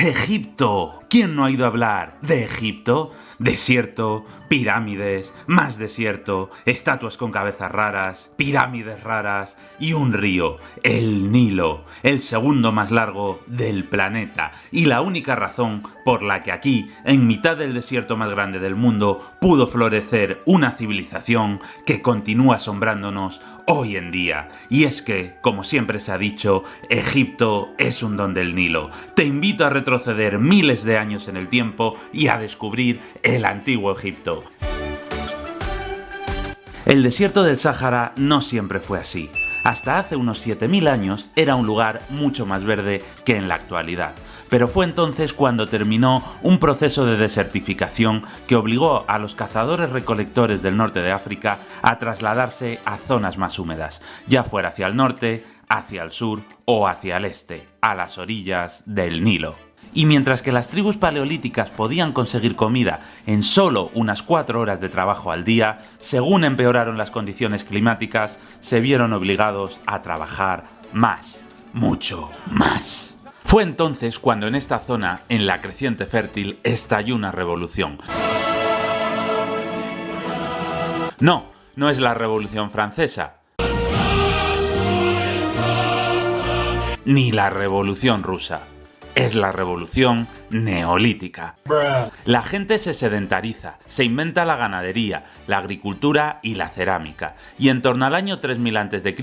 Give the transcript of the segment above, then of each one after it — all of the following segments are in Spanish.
¡Egipto! ¿Quién no ha ido a hablar de Egipto? Desierto, pirámides, más desierto, estatuas con cabezas raras, pirámides raras y un río, el Nilo, el segundo más largo del planeta y la única razón por la que aquí, en mitad del desierto más grande del mundo, pudo florecer una civilización que continúa asombrándonos hoy en día. Y es que, como siempre se ha dicho, Egipto es un don del Nilo. Te invito a retroceder miles de años en el tiempo y a descubrir el antiguo Egipto. El desierto del Sáhara no siempre fue así. Hasta hace unos 7000 años era un lugar mucho más verde que en la actualidad. Pero fue entonces cuando terminó un proceso de desertificación que obligó a los cazadores-recolectores del norte de África a trasladarse a zonas más húmedas, ya fuera hacia el norte, hacia el sur o hacia el este, a las orillas del Nilo. Y mientras que las tribus paleolíticas podían conseguir comida en solo unas 4 horas de trabajo al día, según empeoraron las condiciones climáticas, se vieron obligados a trabajar más, mucho más. Fue entonces cuando en esta zona, en la creciente fértil, estalló una revolución. No es la Revolución Francesa, ni la Revolución Rusa. Es la revolución neolítica. La gente se sedentariza, se inventa la ganadería, la agricultura y la cerámica, y en torno al año 3000 a.C.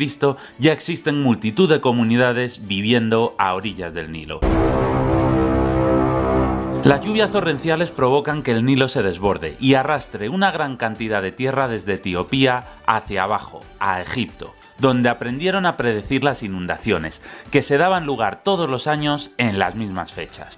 ya existen multitud de comunidades viviendo a orillas del Nilo. Las lluvias torrenciales provocan que el Nilo se desborde y arrastre una gran cantidad de tierra desde Etiopía hacia abajo, a Egipto, donde aprendieron a predecir las inundaciones, que se daban lugar todos los años en las mismas fechas.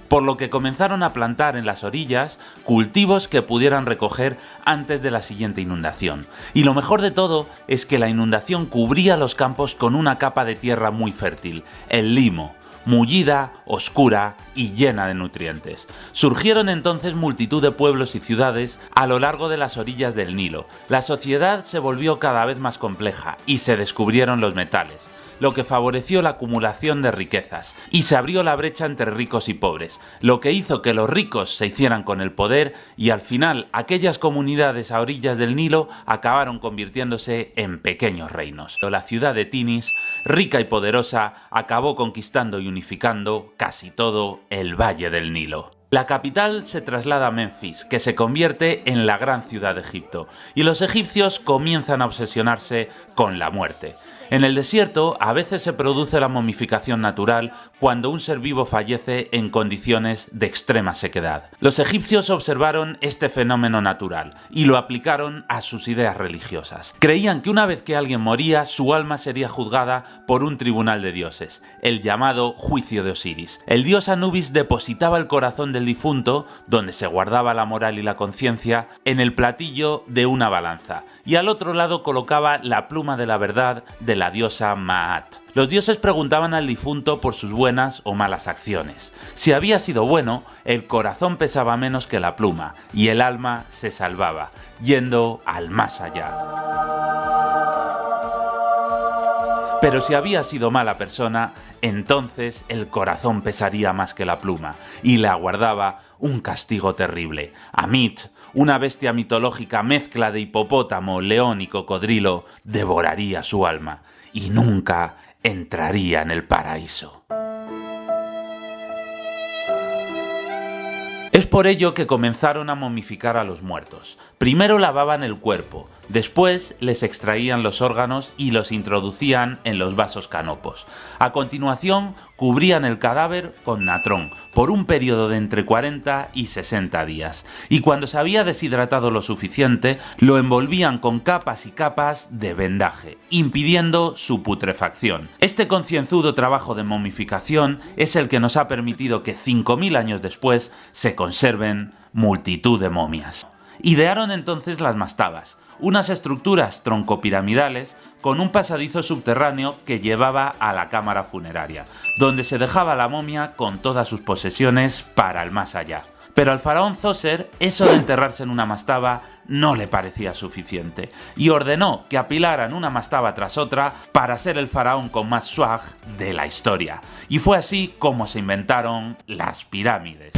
Por lo que comenzaron a plantar en las orillas cultivos que pudieran recoger antes de la siguiente inundación. Y lo mejor de todo es que la inundación cubría los campos con una capa de tierra muy fértil, el limo, mullida, oscura y llena de nutrientes. Surgieron entonces multitud de pueblos y ciudades a lo largo de las orillas del Nilo. La sociedad se volvió cada vez más compleja y se descubrieron los metales, lo que favoreció la acumulación de riquezas, y se abrió la brecha entre ricos y pobres, lo que hizo que los ricos se hicieran con el poder y al final aquellas comunidades a orillas del Nilo acabaron convirtiéndose en pequeños reinos. La ciudad de Tinis, rica y poderosa, acabó conquistando y unificando casi todo el Valle del Nilo. La capital se traslada a Menfis, que se convierte en la gran ciudad de Egipto, y los egipcios comienzan a obsesionarse con la muerte. En el desierto a veces se produce la momificación natural cuando un ser vivo fallece en condiciones de extrema sequedad. Los egipcios observaron este fenómeno natural y lo aplicaron a sus ideas religiosas. Creían que una vez que alguien moría, su alma sería juzgada por un tribunal de dioses, el llamado juicio de Osiris. El dios Anubis depositaba el corazón del difunto, donde se guardaba la moral y la conciencia, en el platillo de una balanza, y al otro lado colocaba la pluma de la verdad de la diosa Maat. Los dioses preguntaban al difunto por sus buenas o malas acciones. Si había sido bueno, el corazón pesaba menos que la pluma, y el alma se salvaba, yendo al más allá. Pero si había sido mala persona, entonces el corazón pesaría más que la pluma, y le aguardaba un castigo terrible. Amit, una bestia mitológica mezcla de hipopótamo, león y cocodrilo, devoraría su alma, y nunca entraría en el paraíso. Es por ello que comenzaron a momificar a los muertos. Primero lavaban el cuerpo, después les extraían los órganos y los introducían en los vasos canopos. A continuación, cubrían el cadáver con natrón por un periodo de entre 40 y 60 días. Y cuando se había deshidratado lo suficiente, lo envolvían con capas y capas de vendaje, impidiendo su putrefacción. Este concienzudo trabajo de momificación es el que nos ha permitido que 5000 años después se conserven multitud de momias. Idearon entonces las mastabas, unas estructuras troncopiramidales con un pasadizo subterráneo que llevaba a la cámara funeraria, donde se dejaba la momia con todas sus posesiones para el más allá. Pero al faraón Zoser eso de enterrarse en una mastaba no le parecía suficiente y ordenó que apilaran una mastaba tras otra para ser el faraón con más swag de la historia. Y fue así como se inventaron las pirámides.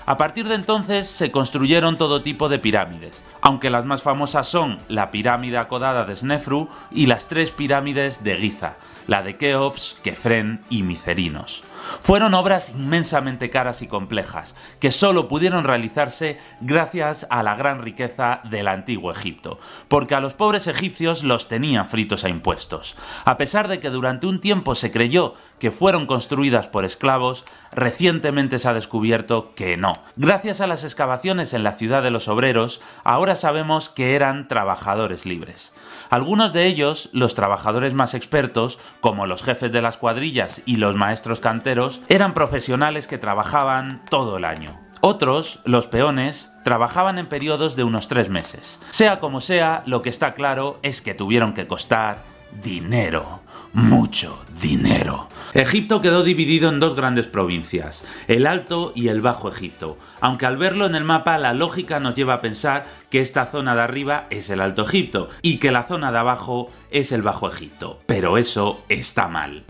A partir de entonces se construyeron todo tipo de pirámides, aunque las más famosas son la pirámide acodada de Snefru y las 3 pirámides de Giza, la de Keops, Kefren y Micerinos. Fueron obras inmensamente caras y complejas, que solo pudieron realizarse gracias a la gran riqueza del antiguo Egipto, porque a los pobres egipcios los tenían fritos a impuestos. A pesar de que durante un tiempo se creyó que fueron construidas por esclavos, recientemente se ha descubierto que no. Gracias a las excavaciones en la ciudad de los obreros, ahora sabemos que eran trabajadores libres. Algunos de ellos, los trabajadores más expertos, como los jefes de las cuadrillas y los maestros canteros, eran profesionales que trabajaban todo el año. Otros, los peones, trabajaban en periodos de unos 3 meses. Sea como sea, lo que está claro es que tuvieron que costar dinero. Mucho dinero. Egipto quedó dividido en 2 grandes provincias, el Alto y el Bajo Egipto, aunque al verlo en el mapa la lógica nos lleva a pensar que esta zona de arriba es el Alto Egipto y que la zona de abajo es el Bajo Egipto, pero eso está mal.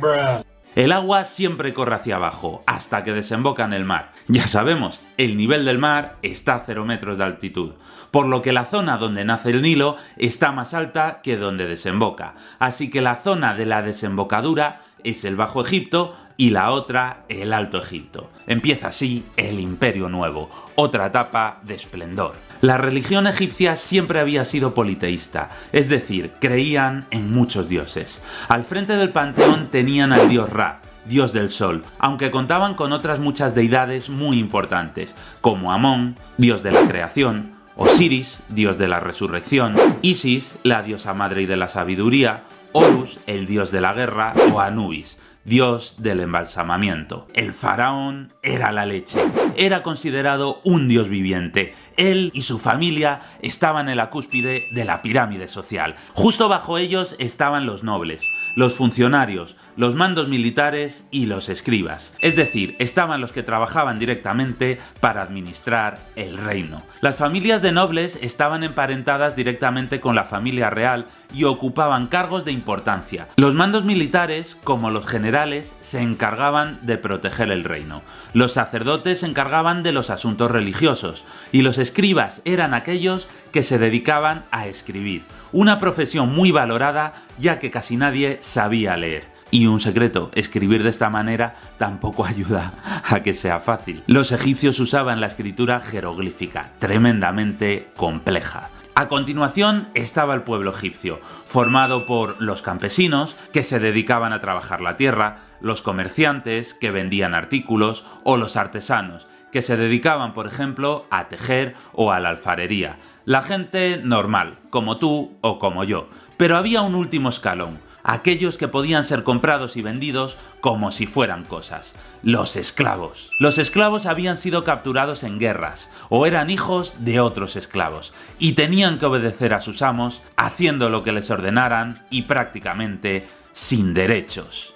El agua siempre corre hacia abajo, hasta que desemboca en el mar. Ya sabemos, el nivel del mar está a 0 metros de altitud, por lo que la zona donde nace el Nilo está más alta que donde desemboca. Así que la zona de la desembocadura es el Bajo Egipto y la otra el Alto Egipto. Empieza así el Imperio Nuevo, otra etapa de esplendor. La religión egipcia siempre había sido politeísta, es decir, creían en muchos dioses. Al frente del panteón tenían al dios Ra, dios del sol, aunque contaban con otras muchas deidades muy importantes, como Amón, dios de la creación, Osiris, dios de la resurrección, Isis, la diosa madre y de la sabiduría, Horus, el dios de la guerra, o Anubis, dios del embalsamamiento. El faraón era la leche, era considerado un dios viviente. Él y su familia estaban en la cúspide de la pirámide social. Justo bajo ellos estaban los nobles, los funcionarios, los mandos militares y los escribas. Es decir, estaban los que trabajaban directamente para administrar el reino. Las familias de nobles estaban emparentadas directamente con la familia real y ocupaban cargos de importancia. Los mandos militares, como los generales, se encargaban de proteger el reino. Los sacerdotes se encargaban de los asuntos religiosos y los escribas eran aquellos que se dedicaban a escribir, una profesión muy valorada ya que casi nadie sabía leer. Y un secreto, escribir de esta manera tampoco ayuda a que sea fácil. Los egipcios usaban la escritura jeroglífica, tremendamente compleja. A continuación estaba el pueblo egipcio, formado por los campesinos, que se dedicaban a trabajar la tierra, los comerciantes, que vendían artículos, o los artesanos, que se dedicaban, por ejemplo, a tejer o a la alfarería. La gente normal, como tú o como yo. Pero había un último escalón, aquellos que podían ser comprados y vendidos como si fueran cosas, los esclavos. Los esclavos habían sido capturados en guerras o eran hijos de otros esclavos y tenían que obedecer a sus amos haciendo lo que les ordenaran y prácticamente sin derechos.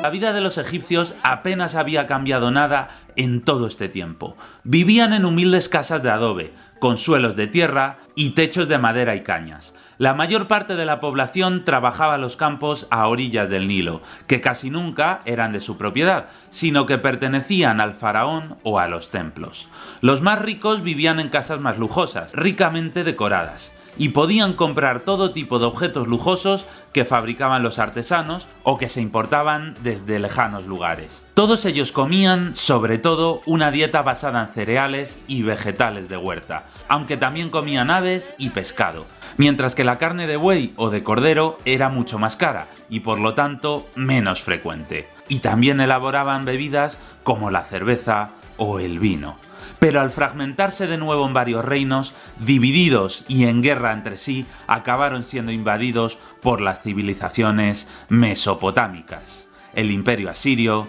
La vida de los egipcios apenas había cambiado nada en todo este tiempo. Vivían en humildes casas de adobe, con suelos de tierra y techos de madera y cañas. La mayor parte de la población trabajaba los campos a orillas del Nilo, que casi nunca eran de su propiedad, sino que pertenecían al faraón o a los templos. Los más ricos vivían en casas más lujosas, ricamente decoradas, y podían comprar todo tipo de objetos lujosos que fabricaban los artesanos o que se importaban desde lejanos lugares. Todos ellos comían, sobre todo, una dieta basada en cereales y vegetales de huerta, aunque también comían aves y pescado, mientras que la carne de buey o de cordero era mucho más cara y por lo tanto menos frecuente. Y también elaboraban bebidas como la cerveza o el vino. Pero al fragmentarse de nuevo en varios reinos, divididos y en guerra entre sí, acabaron siendo invadidos por las civilizaciones mesopotámicas. El imperio asirio,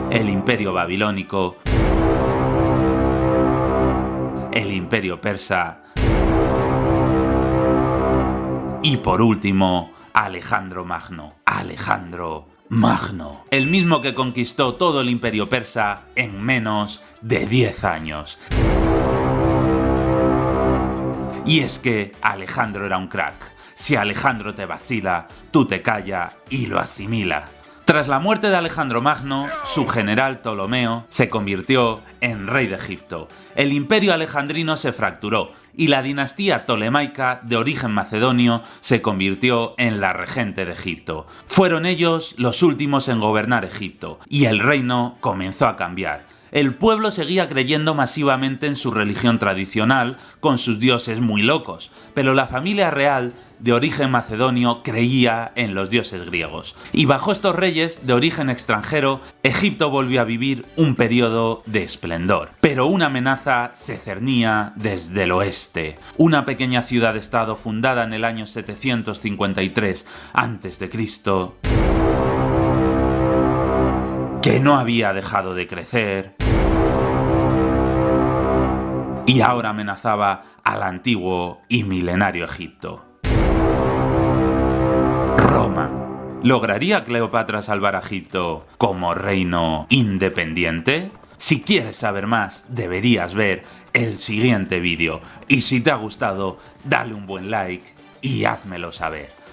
el imperio babilónico, el imperio persa Y por último, Alejandro Magno. Alejandro Magno, el mismo que conquistó todo el imperio persa en menos de 10 años. Y es que Alejandro era un crack. Si Alejandro te vacila, tú te calla y lo asimila. Tras la muerte de Alejandro Magno, su general Ptolomeo se convirtió en rey de Egipto. El imperio alejandrino se fracturó y la dinastía tolemaica de origen macedonio se convirtió en la regente de Egipto. Fueron ellos los últimos en gobernar Egipto y el reino comenzó a cambiar. El pueblo seguía creyendo masivamente en su religión tradicional, con sus dioses muy locos, pero la familia real, de origen macedonio, creía en los dioses griegos. Y bajo estos reyes, de origen extranjero, Egipto volvió a vivir un periodo de esplendor. Pero una amenaza se cernía desde el oeste. Una pequeña ciudad-estado fundada en el año 753 a.C., que no había dejado de crecer y ahora amenazaba al antiguo y milenario Egipto. Roma. ¿Lograría Cleopatra salvar a Egipto como reino independiente? Si quieres saber más, deberías ver el siguiente vídeo. Y si te ha gustado, dale un buen like y házmelo saber.